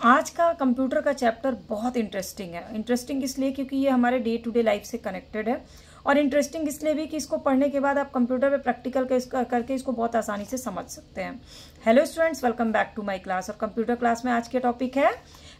आज का कंप्यूटर का चैप्टर बहुत इंटरेस्टिंग है। इंटरेस्टिंग इसलिए क्योंकि ये हमारे डे टू डे लाइफ से कनेक्टेड है, और इंटरेस्टिंग इसलिए भी कि इसको पढ़ने के बाद आप कंप्यूटर पे प्रैक्टिकल करके इसको बहुत आसानी से समझ सकते हैं। Hello students, welcome back to my class. और कंप्यूटर क्लास में आज के टॉपिक है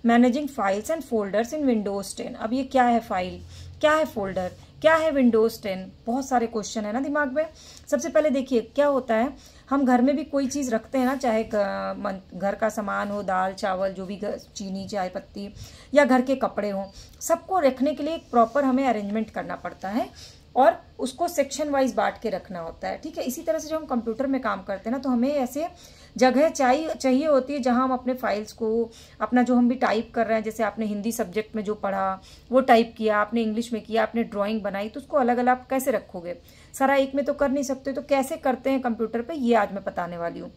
managing files and folders in Windows 10। अब ये क्या है फाइल, क्या है फोल्डर, क्या है विंडोज 10, बहुत सारे क्वेश्चन है ना दिमाग में। सबसे पहले देखिए क्या होता है, हम घर में भी कोई चीज़ रखते हैं ना, चाहे घर का सामान हो, दाल चावल जो भी, चीनी चाय पत्ती या घर के कपड़े हों, सबको रखने के लिए एक प्रॉपर हमें अरेंजमेंट करना पड़ता है और उसको सेक्शन वाइज बांट के रखना होता है। ठीक है, इसी तरह से जब हम कंप्यूटर में काम करते हैं ना, तो हमें ऐसे जगह चाहिए होती है जहां हम अपने फाइल्स को, अपना जो हम भी टाइप कर रहे हैं, जैसे आपने हिंदी सब्जेक्ट में जो पढ़ा वो टाइप किया, आपने इंग्लिश में किया, आपने ड्राइंग बनाई, तो उसको अलग अलग आप कैसे रखोगे, सारा एक में तो कर नहीं सकते, तो कैसे करते हैं कंप्यूटर पे, ये आज मैं बताने वाली हूँ।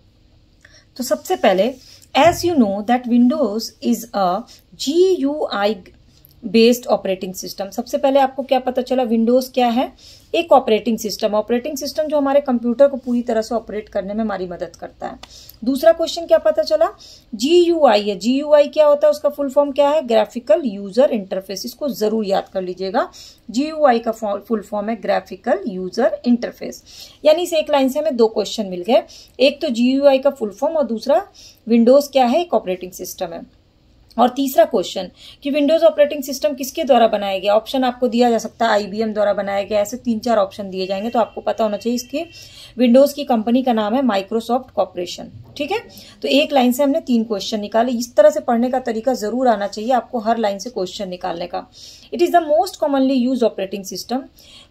तो सबसे पहले, as you know that Windows is a GUI based operating system. सबसे पहले आपको क्या पता चला, विंडोज क्या है, एक ऑपरेटिंग सिस्टम। ऑपरेटिंग सिस्टम जो हमारे कंप्यूटर को पूरी तरह से ऑपरेट करने में हमारी मदद करता है। दूसरा क्वेश्चन क्या पता चला, GUI है। GUI क्या होता है, उसका फुल फॉर्म क्या है, ग्राफिकल यूजर इंटरफेस। इसको जरूर याद कर लीजिएगा, GUI का फुल फॉर्म है ग्राफिकल यूजर इंटरफेस। यानी इस एक लाइन से हमें दो क्वेश्चन मिल गए, एक तो GUI का फुल फॉर्म और दूसरा विंडोज क्या है, एक ऑपरेटिंग सिस्टम है। और तीसरा क्वेश्चन कि विंडोज ऑपरेटिंग सिस्टम किसके द्वारा बनाया गया, ऑप्शन आपको दिया जा सकता है IBM द्वारा बनाया गया, ऐसे 3-4 ऑप्शन दिए जाएंगे, तो आपको पता होना चाहिए इसके विंडोज की कंपनी का नाम है माइक्रोसॉफ्ट कॉर्पोरेशन। ठीक है, तो एक लाइन से हमने 3 क्वेश्चन निकाले। इस तरह से पढ़ने का तरीका जरूर आना चाहिए आपको, हर लाइन से क्वेश्चन निकालने का। It is the most commonly use operating system.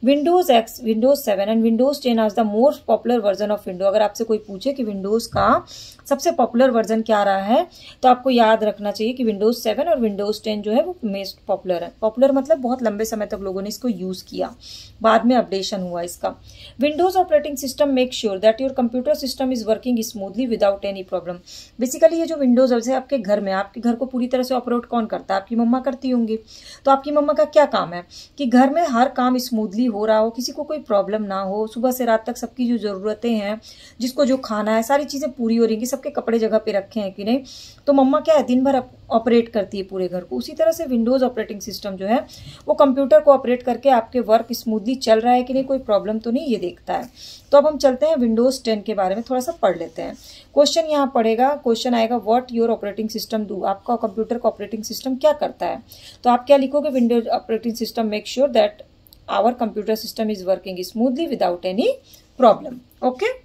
Windows X, Windows 7 and Windows 10 are the most popular version of window. अगर आपसे कोई पूछे कि विंडोज का सबसे पॉपुलर वर्जन क्या रहा है, तो आपको याद रखना चाहिए कि विंडोज 7 और विंडोज 10 जो है वो मोस्ट पॉपुलर है। पॉपुलर मतलब बहुत लंबे समय तक लोगों ने इसको यूज किया, बाद में अपडेशन हुआ इसका। Windows operating system make sure that your computer system is working smoothly without any problem. Basically ये जो विंडोज, जैसे आपके घर में, आपके घर को पूरी तरह से ऑपरेट कौन करता है, आपकी मम्मा करती होंगी। तो आपकी मम्मा का क्या काम है कि घर में हर काम स्मूथली हो रहा हो, किसी को कोई प्रॉब्लम ना हो, सुबह से रात तक सबकी जो जरूरतें हैं, जिसको जो खाना है, सारी चीजें पूरी हो रही, सबके कपड़े जगह पे रखे हैं कि नहीं। तो मम्मा क्या है, दिन भर ऑपरेट करती है पूरे घर को। उसी तरह से विंडोज ऑपरेटिंग सिस्टम जो है वो कंप्यूटर को ऑपरेट करके आपके वर्क स्मूथली चल रहा है कि नहीं, कोई प्रॉब्लम तो नहीं, ये देखता है। तो अब हम चलते हैं विंडोज 10 के बारे में थोड़ा सा पढ़ लेते हैं। क्वेश्चन यहाँ पढ़ेगा, क्वेश्चन आएगा what your operating system do. आपका कंप्यूटर का ऑपरेटिंग सिस्टम क्या करता है, तो आप क्या लिखोगे, Windows operating system make sure that our computer system is working smoothly without any problem. Okay,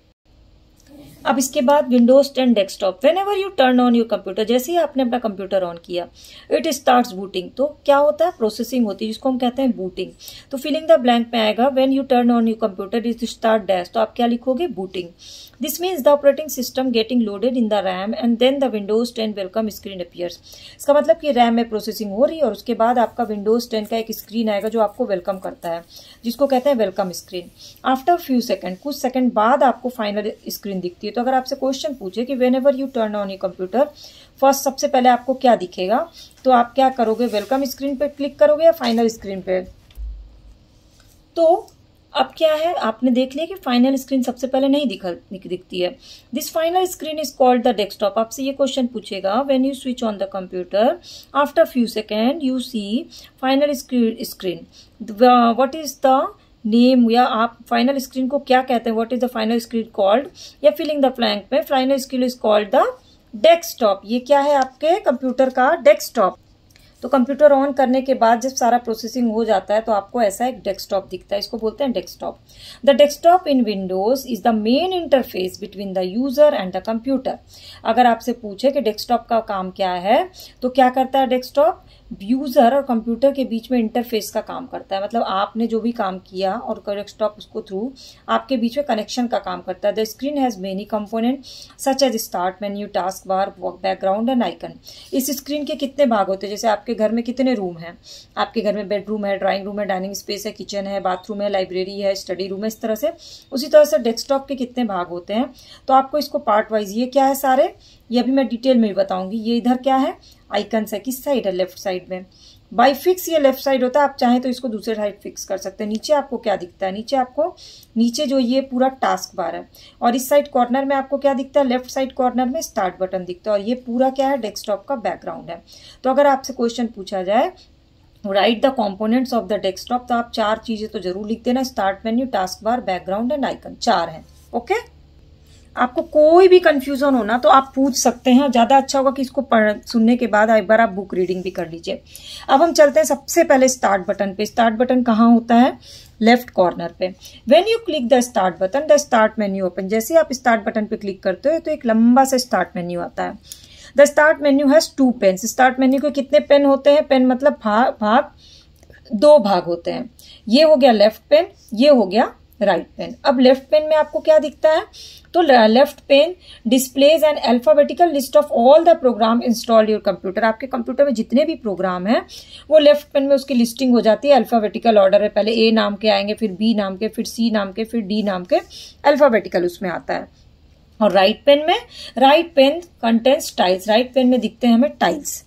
अब इसके बाद Windows 10 desktop. Whenever you turn on your computer, जैसे ही आपने अपना कंप्यूटर ऑन किया, इट स्टार्ट्स बूटिंग। तो क्या होता है, प्रोसेसिंग होती है, जिसको हम कहते हैं बूटिंग। तो फिलिंग द ब्लैंक में आएगा when you turn on your computer is start dash, तो आप क्या लिखोगे, booting. This means the operating system getting loaded in the RAM and then the Windows 10 welcome screen appears. इसका मतलब कि रैम में प्रोसेसिंग हो रही है और उसके बाद आपका विंडोज 10 का एक स्क्रीन आएगा जो आपको वेलकम करता है, जिसको कहते हैं welcome screen. After few second, कुछ सेकंड बाद आपको फाइनल स्क्रीन दिखती है। तो अगर आपसे क्वेश्चन पूछे कि when ever you turn on your computer, first सबसे पहले आपको क्या दिखेगा, तो आप क्या करोगे, वेलकम स्क्रीन पे क्लिक करोगे या फाइनल स्क्रीन पे। तो अब क्या है, आपने देख लिया कि फाइनल स्क्रीन सबसे पहले नहीं दिखती है। This final screen is called the desktop. आपसे ये क्वेश्चन पूछेगा, when you switch on the computer after few second you see final screen, what is the name, या आप फाइनल स्क्रीन को क्या कहते हैं, what is the final screen called, या फिलिंग द ब्लैंक में final screen is called the desktop. ये क्या है, आपके कंप्यूटर का डेस्कटॉप। तो कंप्यूटर ऑन करने के बाद जब सारा प्रोसेसिंग हो जाता है तो आपको ऐसा एक डेस्कटॉप दिखता है, इसको बोलते हैं desktop. The desktop in Windows is the main interface between the user and the computer. अगर आपसे पूछे कि डेस्कटॉप का काम क्या है, तो क्या करता है डेस्कटॉप, यूजर और कंप्यूटर के बीच में इंटरफेस का काम करता है। मतलब आपने जो भी काम किया और डेस्कटॉप उसको थ्रू आपके बीच में कनेक्शन का काम करता है। The screen has many component such as start menu, task bar, background and icon. इस स्क्रीन के कितने भाग होते हैं, जैसे आपके घर में कितने रूम हैं, आपके घर में बेडरूम है, ड्राइंग रूम है, डाइनिंग स्पेस है, किचन है, बाथरूम है, लाइब्रेरी है, स्टडी रूम है, इस तरह से। उसी तरह से डेस्कटॉप के कितने भाग होते हैं, तो आपको इसको पार्ट वाइज, ये क्या है सारे, ये अभी मैं डिटेल में भी बताऊंगी। ये इधर क्या है, आइकन्स है, किस साइड है, लेफ्ट साइड में। बाई फिक्स ये लेफ्ट साइड होता है, आप चाहें तो इसको दूसरे साइड फिक्स कर सकते हैं। नीचे आपको क्या दिखता है, नीचे जो ये पूरा टास्क बार है और इस साइड कॉर्नर में आपको क्या दिखता है, लेफ्ट साइड कॉर्नर में स्टार्ट बटन दिखता है और ये पूरा क्या है, डेस्कटॉप का बैकग्राउंड है। तो अगर आपसे क्वेश्चन पूछा जाए right the components of the desktop, तो आप 4 चीजें तो जरूर लिख देना, start menu, task bar, background and icon, 4 हैं। ओके, आपको कोई भी कंफ्यूजन हो ना तो आप पूछ सकते हैं, ज्यादा अच्छा होगा कि इसको सुनने के बाद एक बार आप बुक रीडिंग भी कर लीजिए। अब हम चलते हैं सबसे पहले स्टार्ट बटन पे। स्टार्ट बटन कहाँ होता है, लेफ्ट कॉर्नर पे। When you click the start button the start menu open. जैसे आप स्टार्ट बटन पे क्लिक करते हो तो एक लंबा सा स्टार्ट मेन्यू आता है। The start menu has 2 panes. Start menu के कितने पेन होते हैं, पेन मतलब भाग 2 भाग होते हैं। ये हो गया लेफ्ट पेन, ये हो गया राइट पेन। अब लेफ्ट पेन में आपको क्या दिखता है, तो left pane displays an alphabetical list of all the program installed your computer. आपके कंप्यूटर में जितने भी प्रोग्राम हैं वो लेफ्ट पेन में उसकी लिस्टिंग हो जाती है, अल्फाबेटिकल ऑर्डर है, पहले ए नाम के आएंगे, फिर बी नाम के, फिर सी नाम के, फिर डी नाम के, अल्फाबेटिकल उसमें आता है। और राइट पेन में, right pane contains tiles, right pane में दिखते हैं हमें टाइल्स।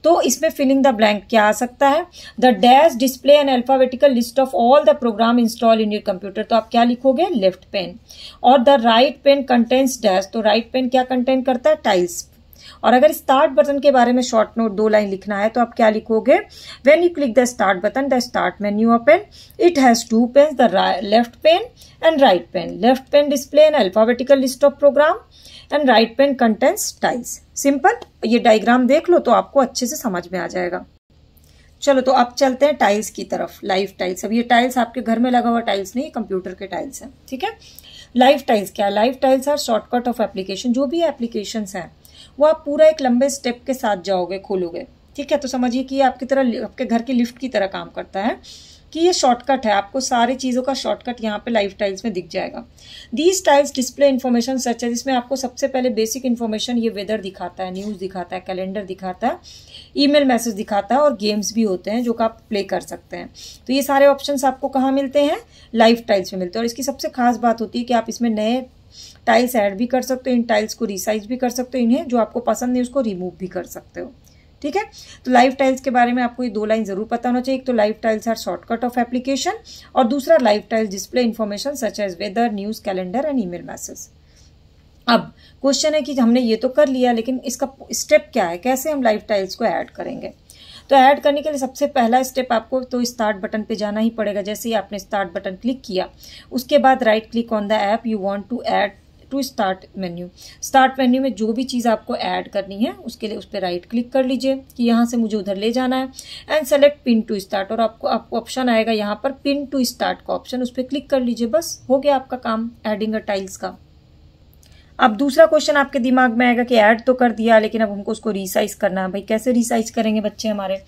तो इसमें फिलिंग द ब्लैंक क्या आ सकता है, the dash display an alphabetical list of all the program install in your computer. तो आप क्या लिखोगे, लेफ्ट पेन। और the right pane contains dash, तो राइट पेन क्या कंटेन करता है, टाइल्स। और अगर स्टार्ट बटन के बारे में शॉर्ट नोट 2 लाइन लिखना है तो आप क्या लिखोगे, when you click the start button the start menu open, it has 2 panes, the left pane and right pane. Left pane display an alphabetical list of program and right pane contains tiles. Simple, ये diagram देख लो तो आपको अच्छे से समझ में आ जाएगा। चलो तो अब चलते हैं टाइल्स की तरफ, लाइव टाइल्स। अब ये टाइल्स आपके घर में लगा हुआ टाइल्स नहीं, कंप्यूटर के टाइल्स हैं, ठीक है। लाइव टाइल्स क्या है, live tiles are shortcut of application. जो भी एप्लीकेशंस हैं वो आप पूरा एक लंबे स्टेप के साथ जाओगे, खोलोगे, ठीक है। तो समझिए कि आपकी तरह, आपके घर की लिफ्ट की तरह काम करता है, कि ये शॉर्टकट है, आपको सारी चीजों का शॉर्टकट यहाँ पे लाइव टाइल्स में दिख जाएगा। दीज टाइल्स डिस्प्ले इन्फॉर्मेशन सच है, जिसमें आपको सबसे पहले बेसिक इन्फॉर्मेशन, ये वेदर दिखाता है, न्यूज दिखाता है, कैलेंडर दिखाता है, ईमेल मैसेज दिखाता है और गेम्स भी होते हैं जो आप प्ले कर सकते हैं। तो ये सारे ऑप्शंस आपको कहाँ मिलते हैं, लाइव टाइल्स में मिलते हैं। और इसकी सबसे खास बात होती है कि आप इसमें नए टाइल्स ऐड भी कर सकते हो, इन टाइल्स को रिसाइज भी कर सकते हो, इन्हें जो आपको पसंद नहीं उसको रिमूव भी कर सकते हो, ठीक है। तो लाइव टाइल्स के बारे में आपको ये 2 लाइन जरूर पता होना चाहिए। एक तो live tiles are shortcut of application और दूसरा live tiles display information such as weather, news, calendar and email message. अब क्वेश्चन है कि हमने ये तो कर लिया, लेकिन इसका स्टेप क्या है, कैसे हम लाइव टाइल्स को ऐड करेंगे। तो ऐड करने के लिए सबसे पहला स्टेप आपको तो स्टार्ट बटन पे जाना ही पड़ेगा। जैसे ही आपने स्टार्ट बटन क्लिक किया उसके बाद right click on the app you want to add to start menu. Start menu में जो भी चीज़ आपको ऐड करनी है उसके लिए उस पर राइट क्लिक कर लीजिए कि यहाँ से मुझे उधर ले जाना है, and select pin to start. और आपको ऑप्शन आएगा यहाँ पर पिन टू स्टार्ट का ऑप्शन, उस पर क्लिक कर लीजिए, बस हो गया आपका काम एडिंग अ टाइल्स का। अब दूसरा क्वेश्चन आपके दिमाग में आएगा कि ऐड तो कर दिया लेकिन अब हमको उसको रीसाइज करना है। भाई कैसे रीसाइज करेंगे बच्चे हमारे,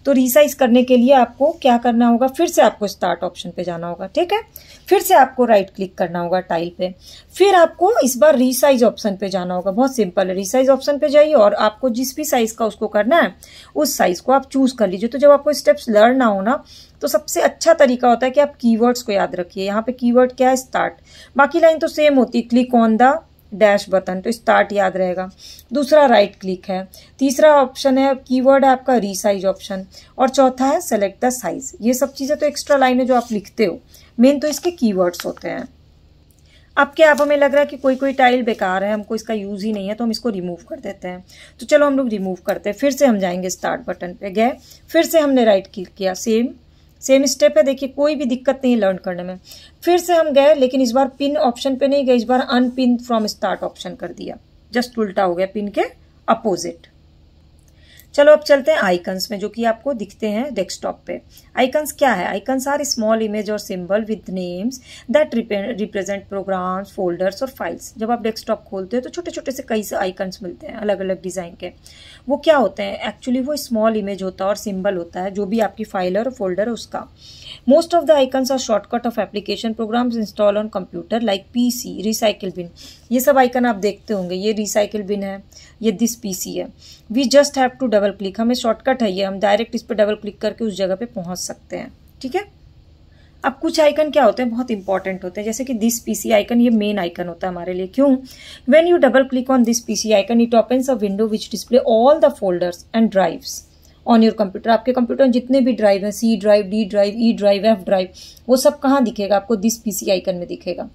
तो रीसाइज करने के लिए आपको क्या करना होगा, फिर से आपको स्टार्ट ऑप्शन पे जाना होगा, ठीक है। फिर से आपको राइट क्लिक करना होगा टाइल पे, फिर आपको इस बार रीसाइज ऑप्शन पे जाना होगा। बहुत सिंपल है, रीसाइज ऑप्शन पे जाइए और आपको जिस भी साइज का उसको करना है उस साइज को आप चूज कर लीजिए। तो जब आपको स्टेप्स लर्न ना हो ना तो सबसे अच्छा तरीका होता है कि आप कीवर्ड्स को याद रखिए। यहाँ पे कीवर्ड क्या है, स्टार्ट। बाकी लाइन तो सेम होती है, click on the dash button, तो स्टार्ट याद रहेगा। दूसरा राइट क्लिक है, तीसरा ऑप्शन है कीवर्ड है आपका रीसाइज ऑप्शन, और चौथा है सेलेक्ट द साइज। ये सब चीजें तो एक्स्ट्रा लाइन है जो आप लिखते हो, मेन तो इसके कीवर्ड्स होते हैं। अब क्या अब हमें लग रहा है कि कोई टाइल बेकार है, हमको इसका यूज ही नहीं है, तो हम इसको रिमूव कर देते हैं। तो चलो हम लोग रिमूव करते हैं। फिर से हम जाएंगे स्टार्ट बटन पे, गए, फिर से हमने राइट क्लिक किया, सेम स्टेप है। देखिए कोई भी दिक्कत नहीं है लर्न करने में। फिर से हम गए, लेकिन इस बार पिन ऑप्शन पे नहीं गए, इस बार अनपिन फ्रॉम स्टार्ट ऑप्शन कर दिया, जस्ट उल्टा हो गया, पिन के अपोजिट। चलो अब चलते हैं आइकन्स में, जो कि आपको दिखते हैं डेस्कटॉप पे। आइकन्स क्या है, आइकन्स आर स्मॉल इमेज और symbol with names that represent programs, folders और फाइल्स। जब आप डेस्कटॉप खोलते हो तो छोटे छोटे से कई से आइकन्स मिलते हैं अलग अलग डिजाइन के। वो क्या होते हैं, एक्चुअली वो स्मॉल इमेज होता है और सिंबल होता है जो भी आपकी फाइल और फोल्डर है उसका। Most of the icons are shortcut of application programs install on computer like PC, recycle bin. ये सब आइकन आप देखते होंगे, ये रिसाइकिल बिन है, ये दिस पीसी है। We just have to double click, हमें शॉर्टकट है ये, हम डायरेक्ट इस पर डबल क्लिक करके उस जगह पे पहुंच सकते हैं, ठीक है। अब कुछ आइकन क्या होते हैं, बहुत इंपॉर्टेंट होते हैं, जैसे कि दिस पीसी आइकन, ये मेन आइकन होता है हमारे लिए। क्यों, when you double click on this PC icon it opens a window which display all the folders and drives on your computer. आपके कंप्यूटर में जितने भी ड्राइव हैं, C drive, D drive, E drive, F drive, वो सब कहाँ दिखेगा आपको? दिस पीसी आइकन में दिखेगा।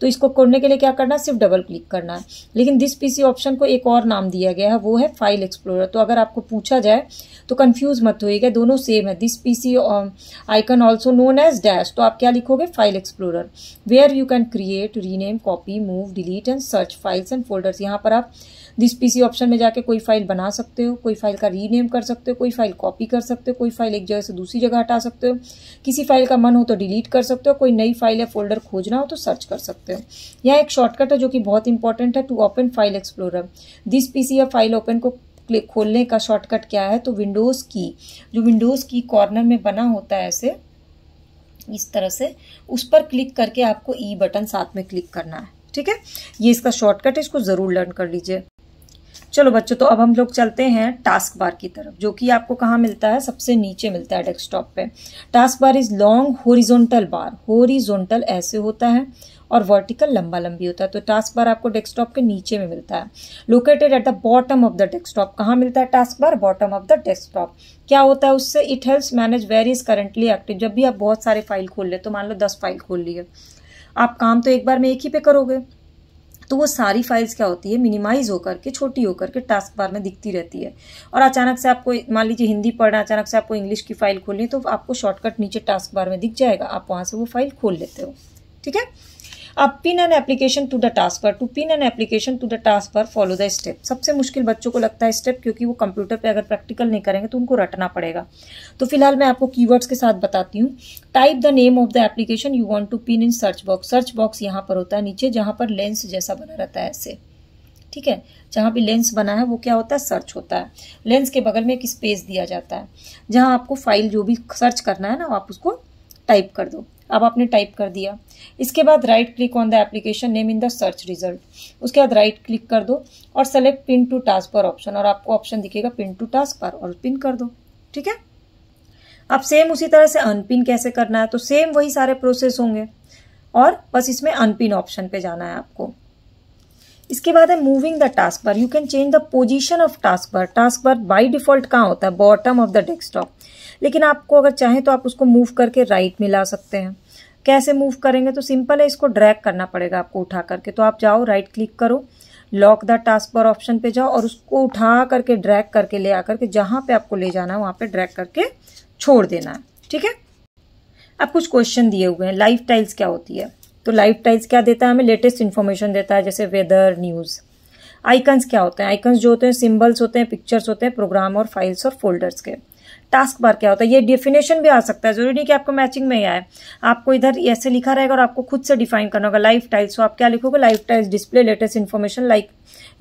तो इसको करने के लिए क्या करना है? सिर्फ डबल क्लिक करना है। लेकिन दिस पीसी ऑप्शन को एक और नाम दिया गया है, वो है फाइल एक्सप्लोरर। तो अगर आपको पूछा जाए तो कंफ्यूज मत होइएगा, दोनों सेम है। This PC icon also known as dash, तो आप क्या लिखोगे? File explorer, where you can create, rename, copy, move, delete and search files and folders. यहाँ पर आप दिस पीसी ऑप्शन में जाके कोई फाइल बना सकते हो, कोई फाइल का रीनेम कर सकते हो, कोई फाइल कॉपी कर सकते हो, कोई फाइल एक जगह से दूसरी जगह हटा सकते हो, किसी फाइल का मन हो तो डिलीट कर सकते हो, कोई नई फाइल या फोल्डर खोजना हो तो सर्च कर सकते हो। यहाँ एक शॉर्टकट है जो कि बहुत इंपॉर्टेंट है, to open file explorer. This PC या फाइल ओपन को खोलने का शॉर्टकट क्या है? तो विंडोज की, जो विंडोज की कॉर्नर में बना होता है ऐसे इस तरह से, उस पर क्लिक करके आपको ई बटन साथ में क्लिक करना है। ठीक है, ये इसका शॉर्टकट है, इसको जरूर लर्न कर लीजिए। चलो बच्चों, तो अब हम लोग चलते हैं टास्क बार की तरफ, जो कि आपको कहाँ मिलता है? सबसे नीचे मिलता है डेस्कटॉप पे। Task bar is long horizontal bar, horizontal ऐसे होता है और वर्टिकल लंबा लंबी होता है। तो टास्क बार आपको डेस्कटॉप के नीचे में मिलता है, located at the bottom of the desktop. कहाँ मिलता है task bar? Bottom of the desktop. क्या होता है उससे? It helps manage various currently active. जब भी आप बहुत सारे फाइल खोल ले, तो मान लो 10 फाइल खोल लिए, आप काम तो एक बार में एक ही पे करोगे, तो वो सारी फाइल्स क्या होती है? मिनिमाइज होकर के, छोटी होकर के टास्क बार में दिखती रहती है। और अचानक से आपको, मान लीजिए हिंदी पढ़ना, अचानक से आपको इंग्लिश की फाइल खोलनी, तो आपको शॉर्टकट नीचे टास्क बार में दिख जाएगा, आप वहां से वो फाइल खोल लेते हो। ठीक है, अब pin an application to the task bar. To pin an application to the task bar follow the step. सबसे मुश्किल बच्चों को लगता है स्टेप, क्योंकि वो कंप्यूटर पे अगर प्रैक्टिकल नहीं करेंगे तो उनको रटना पड़ेगा। तो फिलहाल मैं आपको कीवर्ड्स के साथ बताती हूँ। Type the name of the application you want to pin in search box. Search box यहाँ पर होता है नीचे, जहां पर लेंस जैसा बना रहता है ऐसे। ठीक है, जहां भी लेंस बना है वो क्या होता है? सर्च होता है। लेंस के बगल में एक स्पेस दिया जाता है, जहां आपको फाइल जो भी सर्च करना है ना, आप उसको टाइप कर दो। अब आपने टाइप कर दिया, इसके बाद right click on the application name in the search result. उसके बाद राइट क्लिक कर दो और select pin to task bar option, और आपको ऑप्शन दिखेगा पिन टू टास्क बार, और पिन कर दो। ठीक है, अब सेम उसी तरह से अनपिन कैसे करना है? तो सेम वही सारे प्रोसेस होंगे, और बस इसमें अनपिन ऑप्शन पे जाना है आपको। इसके बाद है moving the task bar. You can change the position of task bar. Task bar by default कहाँ होता है? Bottom of the desktop. लेकिन आपको अगर चाहें तो आप उसको मूव करके राइट में ला सकते हैं। कैसे मूव करेंगे? तो सिंपल है, इसको ड्रैग करना पड़ेगा आपको उठा करके। तो आप जाओ, राइट क्लिक करो, lock the task bar option पे जाओ, और उसको उठा करके ड्रैग करके ले आकर के जहां पे आपको ले जाना है वहां पे ड्रैग करके छोड़ देना है। ठीक है, अब कुछ क्वेश्चन दिए हुए हैं। लाइफ टाइल्स क्या होती है? तो लाइफ टाइल्स क्या देता है हमें? लेटेस्ट इन्फॉर्मेशन देता है, जैसे वेदर, न्यूज। आइकन्स क्या होते हैं? आइकन्स जो होते हैं सिंबल्स होते हैं, पिक्चर्स होते हैं, प्रोग्राम और फाइल्स और फोल्डर्स के। टास्क बार क्या होता है? ये डेफिनेशन भी आ सकता है, जरूरी नहीं कि आपको मैचिंग में ही आए। आपको इधर ऐसे लिखा रहेगा और आपको खुद से डिफाइन करना होगा। लाइफ टाइल्स, तो आप क्या लिखोगे? Live tiles display latest information like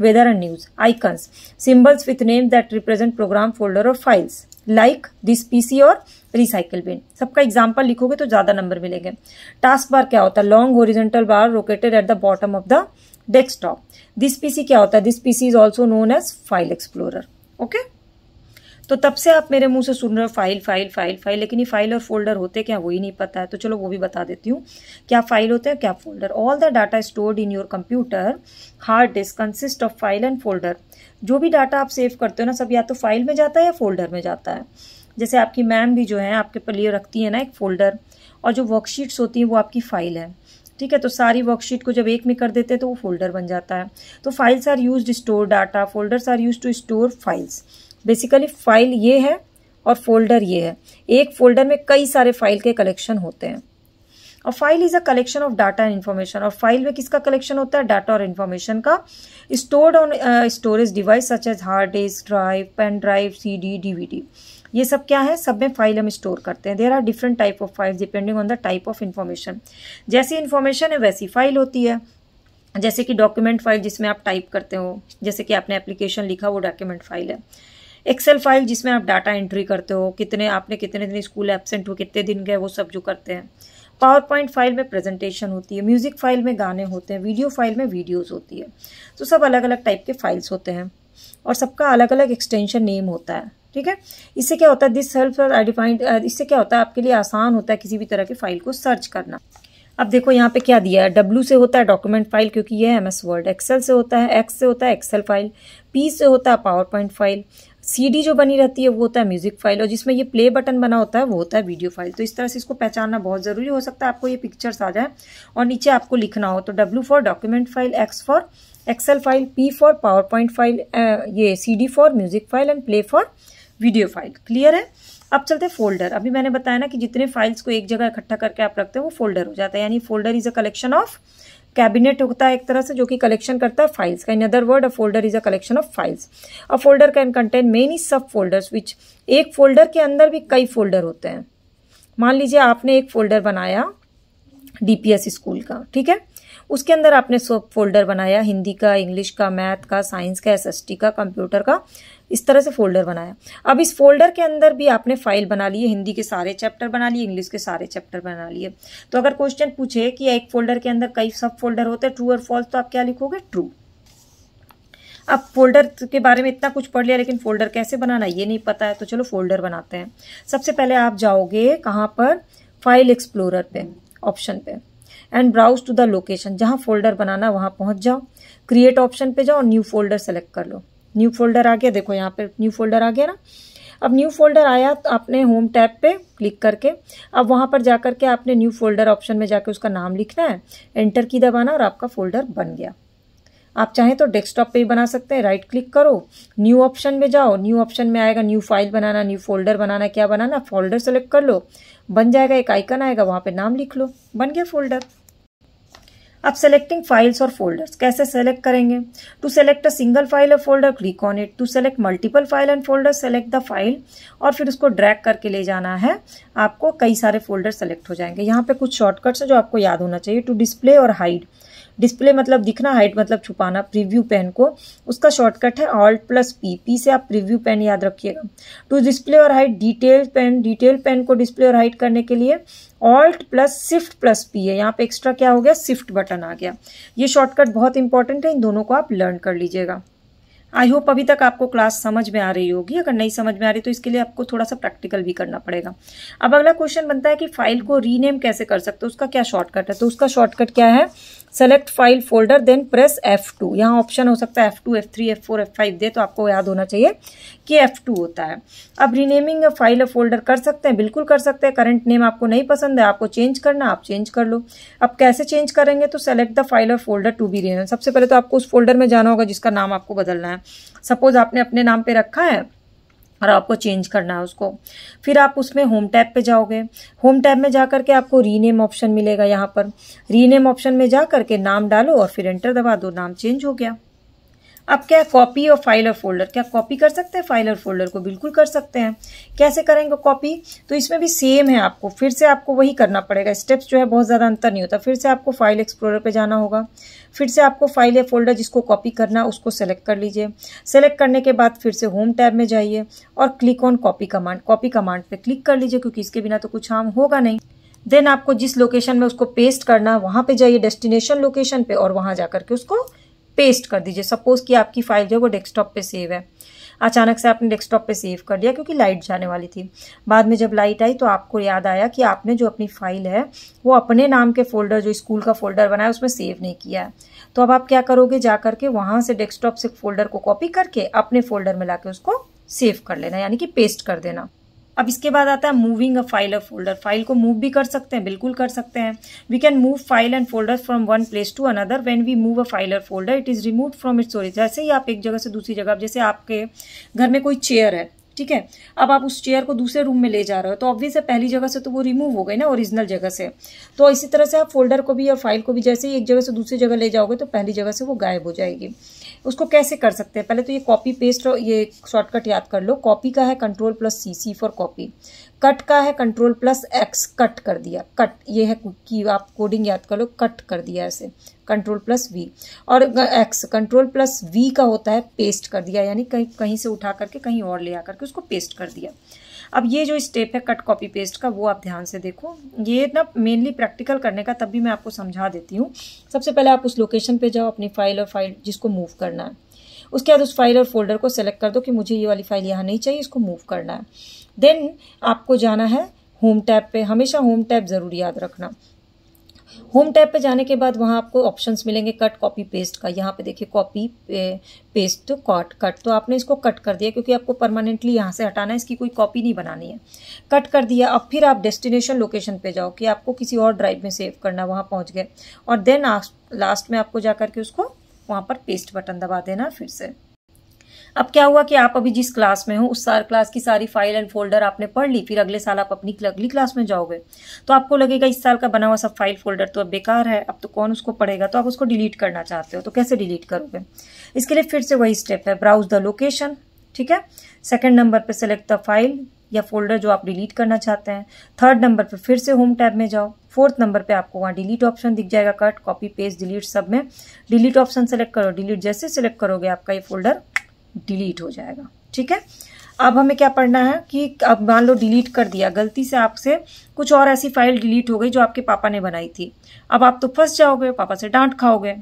weather and news. Icons, symbols with name that represent program, folder और फाइल्स लाइक दिस पीसी और रिसाइकिल बिन। सबका एग्जाम्पल लिखोगे तो ज्यादा नंबर मिलेंगे। टास्क बार क्या होता है? Long horizontal bar located at the bottom of the desktop. This PC क्या होता है? This PC is also known as file explorer. Okay, तो तब से आप मेरे मुंह से सुन रहे हो फाइल फाइल फाइल फाइल, लेकिन ये फाइल और फोल्डर होते क्या वही नहीं पता है। तो चलो वो भी बता देती हूँ, क्या फाइल होते हैं, क्या folder. All the data stored in your computer hard disk consist of file and folder. जो भी डाटा आप सेव करते हो ना, सब या तो फाइल में जाता है या फोल्डर में जाता है। जैसे आपकी मैम भी जो है आपके लिए रखती है ना एक फोल्डर, और जो वर्कशीट्स होती हैं वो आपकी फाइल है। ठीक है, तो सारी वर्कशीट को जब एक में कर देते हैं तो वो फोल्डर बन जाता है। तो files are used to store data, folders are used to store files. Basically file ये है और फोल्डर ये है। एक फोल्डर में कई सारे फाइल के कलेक्शन होते हैं। और file is a collection of data and information. और फाइल में किसका कलेक्शन होता है? डाटा और इन्फॉर्मेशन का, stored on storage device such as hard disk, drive, pen drive, CD, DVD. ये सब क्या है? सब में फाइल हम स्टोर करते हैं। There are different type of files depending on the type of information. जैसी इन्फॉर्मेशन है वैसी फाइल होती है। जैसे कि डॉक्यूमेंट फाइल जिसमें आप टाइप करते हो, जैसे कि आपने एप्लीकेशन लिखा, वो डॉक्यूमेंट फाइल है। एक्सेल फाइल जिसमें आप डाटा एंट्री करते हो, आपने कितने दिन स्कूल एब्सेंट हो, कितने दिन गए, वो सब जो करते हैं। पावर पॉइंट फाइल में प्रेजेंटेशन होती है। म्यूजिक फाइल में गाने होते हैं। वीडियो फाइल में वीडियोस होती है। तो सब अलग अलग टाइप के फाइल्स होते हैं और सबका अलग अलग एक्सटेंशन नेम होता है। ठीक है, इससे क्या होता है? This helps identified. इससे क्या होता है? आपके लिए आसान होता है किसी भी तरह की फाइल को सर्च करना। अब देखो यहाँ पे क्या दिया है। डब्ल्यू से होता है डॉक्यूमेंट फाइल, क्योंकि ये है MS वर्ड। एक्सेल से होता है, एक्स से होता है एक्सेल फाइल, पी से होता है पावर पॉइंट फाइल, CD जो बनी रहती है वो होता है म्यूजिक फाइल, और जिसमें ये प्ले बटन बना होता है वो होता है वीडियो फाइल। तो इस तरह से इसको पहचानना बहुत ज़रूरी हो सकता है आपको ये पिक्चर्स आ जाए और नीचे आपको लिखना हो। तो W for document file, X for Excel file, P for PowerPoint file, ये CD for music file and play for video file. Clear है? अब चलते हैं फोल्डर। अभी मैंने बताया ना कि जितने फाइल्स को एक जगह इकट्ठा करके आप रखते हैं वो फोल्डर हो जाता है, यानी folder is a collection of, cabinet होता है एक तरह से जो कि कलेक्शन करता है फाइल्स का। In other word, a folder is a collection of files. A folder can contain many सब फोल्डर्स विच, एक फोल्डर के अंदर भी कई फोल्डर होते हैं। मान लीजिए आपने एक फोल्डर बनाया DPS स्कूल का, ठीक है, उसके अंदर आपने सब फोल्डर बनाया, हिंदी का, इंग्लिश का, मैथ का, साइंस का, SST का, कंप्यूटर का, इस तरह से फोल्डर बनाया। अब इस फोल्डर के अंदर भी आपने फाइल बना ली है, हिंदी के सारे चैप्टर बना लिए, इंग्लिश के सारे चैप्टर बना लिए। तो अगर क्वेश्चन पूछे कि एक फोल्डर के अंदर कई सब फोल्डर होते हैं, ट्रू और फॉल्स, तो आप क्या लिखोगे? ट्रू। अब फोल्डर के बारे में इतना कुछ पढ़ लिया, लेकिन फोल्डर कैसे बनाना ये नहीं पता है, तो चलो फोल्डर बनाते हैं। सबसे पहले आप जाओगे कहाँ पर? फाइल एक्सप्लोरर पे, ऑप्शन पे, and browse to the location, जहाँ फोल्डर बनाना वहां पहुंच जाओ। क्रिएट ऑप्शन पे जाओ और न्यू फोल्डर सेलेक्ट कर लो। न्यू फोल्डर आ गया, देखो यहाँ पे न्यू फोल्डर आ गया ना। अब न्यू फोल्डर आया तो आपने होम टैब पे क्लिक करके अब वहां पर जाकर के आपने न्यू फोल्डर ऑप्शन में जाकर उसका नाम लिखना है, एंटर की दबाना और आपका फोल्डर बन गया। आप चाहें तो डेस्कटॉप पे भी बना सकते हैं। राइट क्लिक करो, न्यू ऑप्शन में जाओ, न्यू ऑप्शन में आएगा न्यू फाइल बनाना, न्यू फोल्डर बनाना, क्या बनाना? फोल्डर सेलेक्ट कर लो, बन जाएगा, एक आइकन आएगा, वहां पे नाम लिख लो, बन गया फोल्डर। अब सेलेक्टिंग फाइल्स और फोल्डर्स कैसे सेलेक्ट करेंगे? To select a single file और folder, click on it. To select multiple file and folder, select the file, और फिर उसको ड्रैग करके ले जाना है, आपको कई सारे फोल्डर सेलेक्ट हो जाएंगे। यहाँ पे कुछ शॉर्टकट्स है जो आपको याद होना चाहिए। टू डिस्प्ले और हाइड, डिस्प्ले मतलब दिखना, हाइड मतलब छुपाना। प्रीव्यू पेन को उसका शॉर्टकट है Alt+P, P से आप प्रीव्यू पेन याद रखिएगा। टू डिस्प्ले और hide detail pane, detail pane को डिस्प्ले और हाइड करने के लिए Alt+Shift+P है, यहाँ पे एक्स्ट्रा क्या हो गया? शिफ्ट बटन आ गया। ये शॉर्टकट बहुत इंपॉर्टेंट है, इन दोनों को आप लर्न कर लीजिएगा। आई होप अभी तक आपको क्लास समझ में आ रही होगी। अगर नहीं समझ में आ रही तो इसके लिए आपको थोड़ा सा प्रैक्टिकल भी करना पड़ेगा। अब अगला क्वेश्चन बनता है कि फाइल को रीनेम कैसे कर सकते हो, उसका क्या शॉर्टकट है? तो उसका शॉर्टकट क्या है? Select file folder then press F2। यहाँ ऑप्शन हो सकता है F2, F3, F4, F5 दे, तो आपको याद होना चाहिए कि F2 होता है। अब रीनेमिंग फाइल फोल्डर कर सकते हैं, बिल्कुल कर सकते हैं। करंट नेम आपको नहीं पसंद है, आपको चेंज करना, आप चेंज कर लो। अब कैसे चेंज करेंगे? तो सेलेक्ट द फाइल और फोल्डर टू बी रीनेम। सबसे पहले तो आपको उस फोल्डर में जाना होगा जिसका नाम आपको बदलना है। सपोज आपने अपने नाम पे रखा है और आपको चेंज करना है उसको, फिर आप उसमें होम टैब पे जाओगे। होम टैब में जाकर के आपको रीनेम ऑप्शन मिलेगा। यहाँ पर रीनेम ऑप्शन में जाकर के नाम डालो और फिर एंटर दबा दो, नाम चेंज हो गया। अब क्या कॉपी और फाइल और फोल्डर, क्या कॉपी कर सकते हैं फाइल और फोल्डर को? बिल्कुल कर सकते हैं। कैसे करेंगे कॉपी? तो इसमें भी सेम है, आपको फिर से आपको वही करना पड़ेगा। स्टेप्स जो है बहुत ज्यादा अंतर नहीं होता। फिर से आपको फाइल एक्सप्लोरर पे जाना होगा, फिर से आपको फाइल या फोल्डर जिसको कॉपी करना उसको सेलेक्ट कर लीजिए। सेलेक्ट करने के बाद फिर से होम टैब में जाइए और click on copy command, copy command पे क्लिक कर लीजिए, क्योंकि इसके बिना तो कुछ काम होगा नहीं। देन आपको जिस लोकेशन में उसको पेस्ट करना वहां पे जाइए, डेस्टिनेशन लोकेशन पे, और वहां जाकर के उसको पेस्ट कर दीजिए। सपोज कि आपकी फाइल जो है वो डेस्कटॉप पे सेव है, अचानक से आपने डेस्कटॉप पे सेव कर दिया क्योंकि लाइट जाने वाली थी। बाद में जब लाइट आई तो आपको याद आया कि आपने जो अपनी फाइल है वो अपने नाम के फोल्डर, जो स्कूल का फोल्डर बनाया, उसमें सेव नहीं किया है। तो अब आप क्या करोगे? जाकर के वहां से डेस्कटॉप से फोल्डर को कॉपी करके अपने फोल्डर में लाके उसको सेव कर लेना, यानी कि पेस्ट कर देना। अब इसके बाद आता है मूविंग अ फाइल और फोल्डर। फाइल को मूव भी कर सकते हैं, बिल्कुल कर सकते हैं। We can move file and folder from one place to another. When we move a file और folder it is removed from its origin. जैसे ही आप एक जगह से दूसरी जगह, जैसे आपके घर में कोई चेयर है, ठीक है, अब आप उस चेयर को दूसरे रूम में ले जा रहे हो, तो ऑब्वियस है पहली जगह से तो वो रिमूव हो गई ना, ओरिजिनल जगह से। तो इसी तरह से आप फोल्डर को भी और फाइल को भी जैसे ही एक जगह से दूसरी जगह ले जाओगे तो पहली जगह से वो गायब हो जाएगी। उसको कैसे कर सकते हैं? पहले तो ये कॉपी पेस्ट, ये शॉर्टकट याद कर लो। कॉपी का है Ctrl+C, C for copy. Cut का है Ctrl+X, कट कर दिया, कट, ये है की आप कोडिंग याद कर लो, कट कर दिया ऐसे, Ctrl+V। और X Ctrl+V का होता है पेस्ट कर दिया, यानी कहीं से उठा करके कहीं और ले आकर के उसको पेस्ट कर दिया। अब ये जो स्टेप है कट कॉपी पेस्ट का, वो आप ध्यान से देखो। ये ना मेनली प्रैक्टिकल करने का, तब भी मैं आपको समझा देती हूँ। सबसे पहले आप उस लोकेशन पे जाओ, अपनी फाइल और फाइल जिसको मूव करना है। उसके बाद उस फाइल और फोल्डर को सेलेक्ट कर दो कि मुझे ये वाली फाइल यहाँ नहीं चाहिए, इसको मूव करना है। देन आपको जाना है होम टैब पे। हमेशा होम टैब जरूर याद रखना। होम टैब पे जाने के बाद वहाँ आपको ऑप्शंस मिलेंगे कट, कॉपी, पेस्ट का। यहाँ पे देखिए कॉपी, पेस्ट, कट, तो आपने इसको कट कर दिया क्योंकि आपको परमानेंटली यहाँ से हटाना है, इसकी कोई कॉपी नहीं बनानी है। कट कर दिया। अब फिर आप डेस्टिनेशन लोकेशन पे जाओ कि आपको किसी और ड्राइव में सेव करना, वहाँ पहुँच गए, और देन लास्ट में आपको जा करके उसको वहाँ पर पेस्ट बटन दबा देना फिर से। अब क्या हुआ कि आप अभी जिस क्लास में हो उस क्लास की सारी फाइल एंड फोल्डर आपने पढ़ ली, फिर अगले साल आप अपनी अगली क्लास में जाओगे तो आपको लगेगा इस साल का बना हुआ सब फाइल फोल्डर तो अब बेकार है, अब तो कौन उसको पढ़ेगा, तो आप उसको डिलीट करना चाहते हो। तो कैसे डिलीट करोगे? इसके लिए फिर से वही स्टेप है, ब्राउज द लोकेशन, ठीक है। सेकंड नंबर पे सेलेक्ट द फाइल या फोल्डर जो आप डिलीट करना चाहते हैं। थर्ड नंबर पे फिर से होम टैब में जाओ। फोर्थ नंबर पे आपको वहाँ डिलीट ऑप्शन दिख जाएगा, कट, कॉपी, पेस्ट, डिलीट, सब में डिलीट ऑप्शन सेलेक्ट करो। डिलीट जैसे सेलेक्ट करोगे आपका ये फोल्डर डिलीट हो जाएगा, ठीक है। अब हमें क्या पढ़ना है कि अब मान लो डिलीट कर दिया, गलती से आपसे कुछ और ऐसी फाइल डिलीट हो गई जो आपके पापा ने बनाई थी। अब आप तो फंस जाओगे, पापा से डांट खाओगे।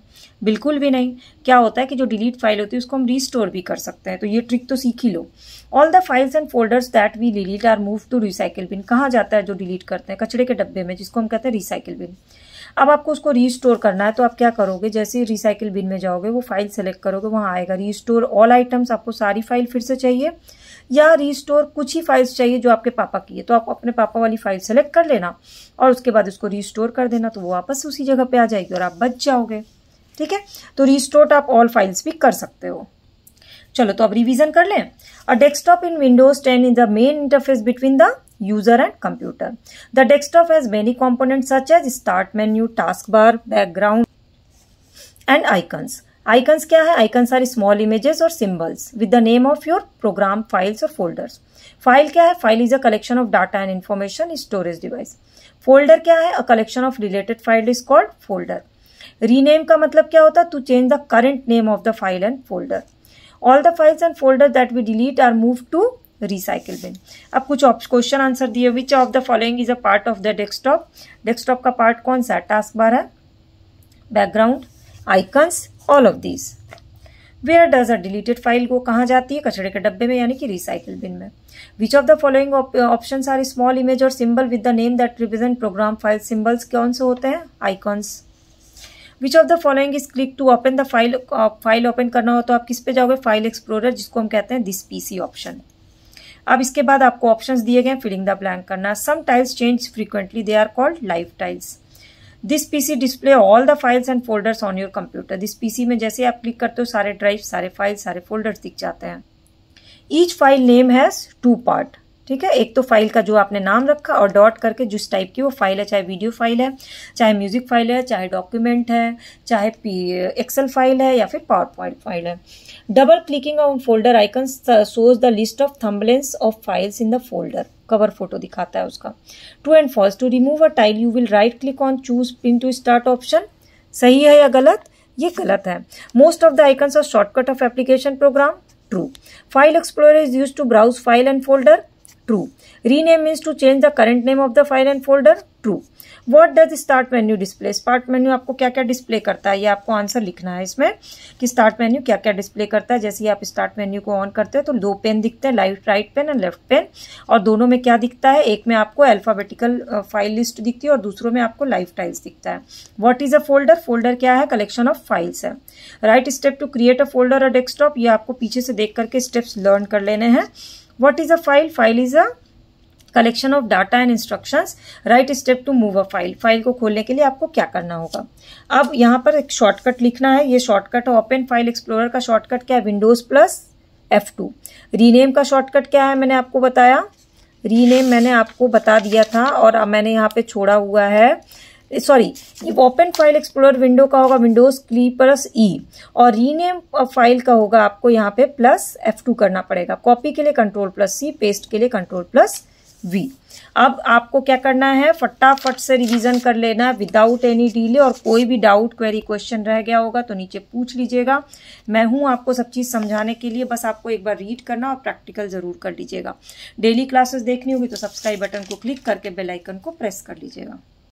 बिल्कुल भी नहीं। क्या होता है कि जो डिलीट फाइल होती है उसको हम रीस्टोर भी कर सकते हैं, तो ये ट्रिक तो सीख ही लो। All the files and folders that we delete are move to recycle bin. कहाँ जाता है जो डिलीट करते हैं? कचरे के डब्बे में, जिसको हम कहते हैं रिसाइकिल बिन। अब आपको उसको रीस्टोर करना है तो आप क्या करोगे, जैसे ही रिसाइकिल बिन में जाओगे वो फाइल सेलेक्ट करोगे, वहाँ आएगा रीस्टोर ऑल आइटम्स। आपको सारी फाइल फिर से चाहिए या रीस्टोर कुछ ही फाइल्स चाहिए जो आपके पापा की है, तो आप अपने पापा वाली फाइल सेलेक्ट कर लेना और उसके बाद उसको रीस्टोर कर देना, तो वो वापस उसी जगह पे आ जाएगी और आप बच जाओगे, ठीक है। तो रीस्टोर आप ऑल फाइल्स भी कर सकते हो। चलो तो अब रिवीजन कर लें। A desktop in Windows 10 in the main interface between the user and computer. The desktop has many components such as start menu, taskbar, background and icons. Icons क्या है? Icons are small images or symbols with the name of your program, files or folders. File क्या है? File is a collection of data and information storage device. Folder क्या है? A collection of related file is called folder. Rename का मतलब क्या होता है? To change the current name of the file and folder. All the files and folders that we delete are moved to recycle bin. अब कुछ question answer दिए, which of the following is a part of the desktop. Desktop का part कौन सा है? Task bar है, background, icons, all of these. Where does a deleted file को? कहाँ जाती है? कचरे के डब्बे में, यानी कि रिसाइकिल बिन में। Which of the following options are small image और symbol with the name that represent program file. Symbols कौन से होते हैं? Icons. Which of the following is click to open the file. File open करना हो तो आप किस पे जाओगे? फाइल एक्सप्लोरर, जिसको हम कहते हैं दिस पीसी ऑप्शन। अब इसके बाद आपको ऑप्शंस दिए गए, फिलिंग द ब्लैंक करना। Some tiles change frequently, they are called live tiles. This PC display all the files and folders on your computer. This PC में जैसे आप क्लिक करते हो सारे ड्राइव, सारे फाइल, सारे फोल्डर्स दिख जाते हैं। Each file name has 2 part, ठीक है। एक तो फाइल का जो आपने नाम रखा और डॉट करके जिस टाइप की वो फाइल है, चाहे वीडियो फाइल है, चाहे म्यूजिक फाइल है, चाहे डॉक्यूमेंट है, चाहे एक्सेल फाइल है या फिर पावर पॉइंट फाइल है। Double clicking on folder icons shows the list of thumbnails of files in the folder. Cover photo दिखाता है उसका। True and false. To remove a tile you will right click on choose pin to start option. सही है या गलत? ये गलत है। Most of the icons are shortcut of application program. True. File explorer is used to browse file and folder. True. Rename means to change the current name of the file and folder. True. What does start menu display? Start menu आपको क्या क्या display करता है, ये आपको answer लिखना है इसमें कि स्टार्ट मेन्यू क्या क्या डिस्प्ले करता है। जैसे ही आप स्टार्ट मेन्यू को ऑन करते हो तो 2 पेन दिखते हैं, right pane and left pane, और दोनों में क्या दिखता है? एक में आपको अल्फाबेटिकल फाइल लिस्ट दिखती है और दूसरों में आपको लाइव टाइल्स दिखता है। What is a folder? Folder क्या है? कलेक्शन ऑफ फाइल्स है। Write step to create a folder और डेस्कटॉप, ये आपको पीछे से देख करके स्टेप्स लर्न कर लेने हैं। What is a file? File is a collection of data and instructions. Right step to move a file. File को खोलने के लिए आपको क्या करना होगा? अब यहाँ पर एक शॉर्टकट लिखना है। ये शॉर्टकट ओपन फाइल एक्सप्लोरर का शॉर्टकट क्या है? Windows plus F2। रीनेम का शॉर्टकट क्या है? मैंने आपको बताया, रीनेम मैंने आपको बता दिया था और अब मैंने यहाँ पे छोड़ा हुआ है, सॉरी, ये ओपन फाइल एक्सप्लोरर विंडो का होगा विंडोज की प्लस E, और रीनेम फाइल का होगा आपको यहाँ पे प्लस F2 करना पड़ेगा। कॉपी के लिए कंट्रोल+C, पेस्ट के लिए कंट्रोल+V। अब आपको क्या करना है? फटाफट से रिवीजन कर लेना विदाउट एनी डिले, और कोई भी डाउट क्वेरी क्वेश्चन रह गया होगा तो नीचे पूछ लीजिएगा। मैं हूं आपको सब चीज़ समझाने के लिए, बस आपको एक बार रीड करना और प्रैक्टिकल जरूर कर लीजिएगा। डेली क्लासेस देखनी होगी तो सब्सक्राइब बटन को क्लिक करके बेल आइकन को प्रेस कर लीजिएगा।